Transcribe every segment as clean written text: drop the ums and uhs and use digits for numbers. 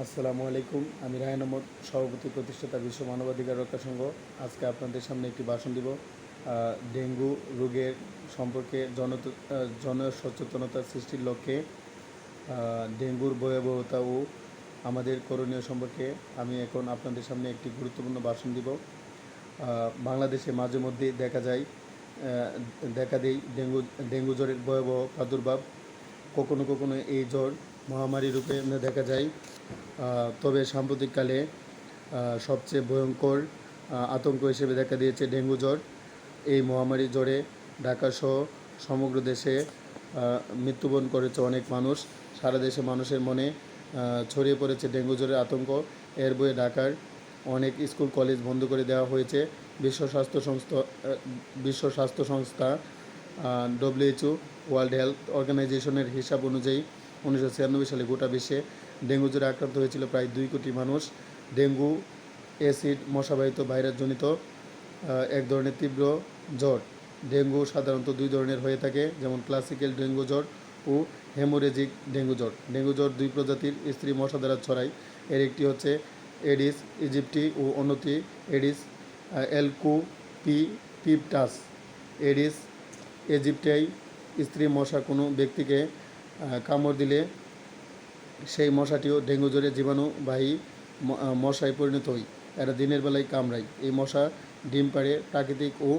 আসসালামু আলাইকুম। আমি রায়হান আহমদ, সভাপতি প্রতিষ্ঠাতা বিশ্ব মানবাধিকার রক্ষা সংঘ। আজকে আপনাদের সামনে একটি ভাষণ দিব ডেঙ্গু রোগের সম্পর্কে জনসচেতনতা সৃষ্টির লক্ষ্যে ডেঙ্গুর ভয়াবহতা ও আমাদের করণীয় সম্পর্কে আমি এখন আপনাদের সামনে একটি গুরুত্বপূর্ণ ভাষণ দিব। বাংলাদেশে মাঝে মধ্যে দেখা দেয় ডেঙ্গু জ্বরের ভয়াবহ প্রাদুর্ভাব। কখনো কখনো এই জ্বর মহামারী রূপে দেখা যায়। তবে সাম্প্রতিককালে সবচেয়ে ভয়ঙ্কর আতঙ্ক হিসেবে দেখা দিয়েছে ডেঙ্গু জ্বর। এই মহামারী জ্বরে ঢাকাসহ সমগ্র দেশে মৃত্যুবরণ করেছে অনেক মানুষ। সারা দেশে মানুষের মনে ছড়িয়ে পড়েছে ডেঙ্গু জ্বরের আতঙ্ক। এর বয়ে ঢাকার অনেক স্কুল কলেজ বন্ধ করে দেওয়া হয়েছে। বিশ্ব স্বাস্থ্য সংস্থা WHO ওয়ার্ল্ড হেলথ অর্গানাইজেশনের হিসাব অনুযায়ী 1996 সালে গোটা বিশ্বে ডেঙ্গু জ্বরে আক্রান্ত হয়েছিল প্রায় 2 কোটি মানুষ। ডেঙ্গু অ্যাসিড মশাবাহিত ভাইরাসজনিত এক ধরনের তীব্র জ্বর। ডেঙ্গু সাধারণত 2 ধরনের হয়ে থাকে, যেমন ক্লাসিক্যাল ডেঙ্গু জ্বর ও হেমোরেজিক ডেঙ্গু জ্বর। ডেঙ্গু জ্বর 2 প্রজাতির স্ত্রী মশা দ্বারা ছড়ায়। এর একটি হচ্ছে এডিস ইজিপ্টি ও অন্যটি এডিস এলকুপিপিটাস। এডিস ইজিপ্টাই স্ত্রী মশা কোনো ব্যক্তিকে কামড় দিলে সেই মশাটিও ডেঙ্গু জ্বরের জীবাণুবাহী মশায় পরিণত হয়। এরা দিনের বেলায় কামড়ায়। এই মশা ডিম পাড়ে প্রাকৃতিক ও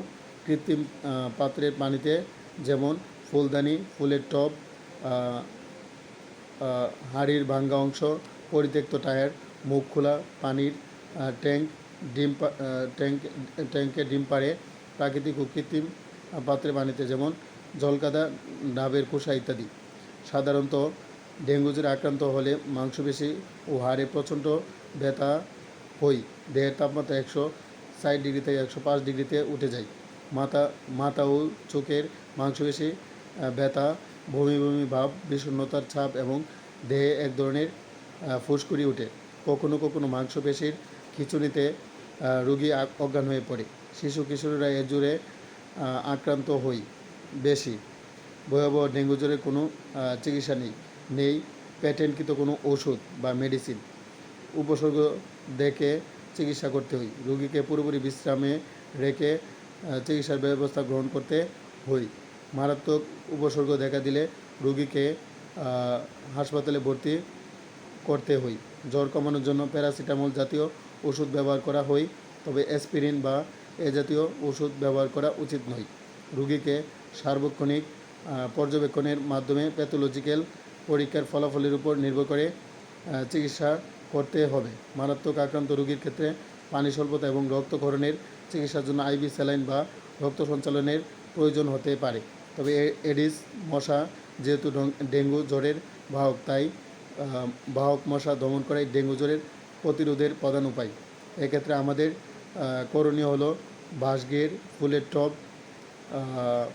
কৃত্রিম পাত্রের পানিতে, যেমন ফুলদানি, ফুলের টব, হাড়ির ভাঙ্গা অংশ, পরিত্যক্ত টায়ার, মুখ খোলা পানির ট্যাঙ্ক, ট্যাঙ্কে ডিম পাড়ে প্রাকৃতিক ও কৃত্রিম পাত্রের পানিতে, যেমন জলকাদা, ডাবের খোসা ইত্যাদি। সাধারণত ডেঙ্গু জ্বরে আক্রান্ত হলে মাংসপেশি ও হাড়ে প্রচণ্ড ব্যথা হয়। দেহের তাপমাত্রা 160 ডিগ্রি থেকে 105 ডিগ্রিতে উঠে যায়। মাথা ও চোখের মাংসপেশি ব্যথা, বমি বমি ভাব, বিষণ্ণতার ছাপ এবং দেহে এক ধরনের ফুসকুড়ি ওঠে। কখনো কখনো মাংসপেশির খিঁচুনিতে রোগী অজ্ঞান হয়ে পড়ে। শিশু কিশোরীরা এ জ্বরে আক্রান্ত হয় বেশি। ভয়াবহ ডেঙ্গু জ্বরের কোনো চিকিৎসা নেই প্যাটেন্টকৃত কোনো ওষুধ বা মেডিসিন। উপসর্গ দেখে চিকিৎসা করতে হয়। রোগীকে পুরোপুরি বিশ্রামে রেখে চিকিৎসার ব্যবস্থা গ্রহণ করতে হয়। মারাত্মক উপসর্গ দেখা দিলে রোগীকে হাসপাতালে ভর্তি করতে হয়। জ্বর কমানোর জন্য প্যারাসিটামল জাতীয় ওষুধ ব্যবহার করা হয়, তবে অ্যাসপিরিন বা এ জাতীয় ওষুধ ব্যবহার করা উচিত নয়। রোগীকে সার্বক্ষণিক পর্যবেক্ষণের মাধ্যমে প্যাথোলজিক্যাল পরীক্ষার ফলাফলের উপর নির্ভর করে চিকিৎসা করতে হবে। মারাত্মক আক্রান্ত রোগীর ক্ষেত্রে পানি স্বল্পতা এবং রক্তক্ষরণের চিকিৎসার জন্য আইভি স্যালাইন বা রক্ত সঞ্চালনের প্রয়োজন হতে পারে। তবে এডিস মশা যেহেতু ডেঙ্গু জ্বরের বাহক, তাই বাহক মশা দমন করাই ডেঙ্গু জ্বরের প্রতিরোধের প্রধান উপায়। এক্ষেত্রে আমাদের করণীয় হলো বাঁশঘের, ফুলের টব,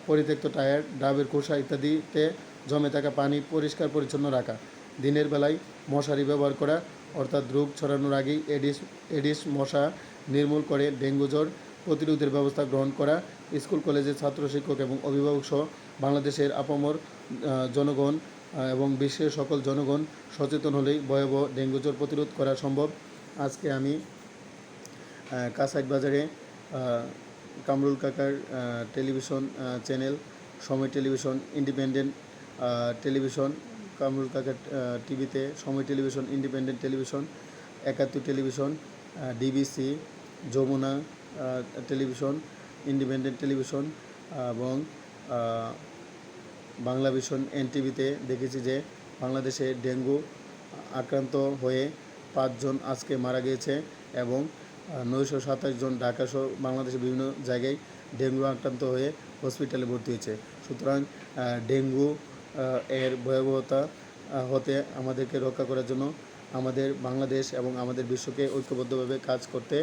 পরিত্যক্ত টায়ার, ডাবের খোসা ইত্যাদিতে জমে থাকা পানি পরিষ্কার পরিচ্ছন্ন রাখা। দিনের বেলায় মশারি ব্যবহার করা, অর্থাৎ রোগ ছড়ানোর আগেই এডিস মশা নির্মূল করে ডেঙ্গু জ্বর প্রতিরোধের ব্যবস্থা গ্রহণ করা। স্কুল কলেজের ছাত্র শিক্ষক এবং অভিভাবক সহ বাংলাদেশের আপামর জনগণ এবং বিশ্বের সকল জনগণ সচেতন হলেই ভয়াবহ ডেঙ্গু জ্বর প্রতিরোধ করা সম্ভব। আজকে আমি কাসাইট বাজারে কামরুল কাকার television channel, Somoy television, independent television, Kamrul কাকার টিভিতে, Somoy television, independent television, 71 television, DBC, Jamuna television, independent television এবং বাংলা ভিশন এনটিভিতে দেখেছি যে বাংলাদেশে ডেঙ্গু আক্রান্ত হয়ে 5 জন আজকে মারা গিয়েছে এবং 927 জন ঢাকাসহ বাংলাদেশের বিভিন্ন জায়গায় ডেঙ্গু আক্রান্ত হয়ে হসপিটালে ভর্তি হয়েছে। সুতরাং ডেঙ্গু এর ভয়াবহতা হতে আমাদেরকে রক্ষা করার জন্য আমাদের বাংলাদেশ এবং আমাদের বিশ্বকে ঐক্যবদ্ধভাবে কাজ করতে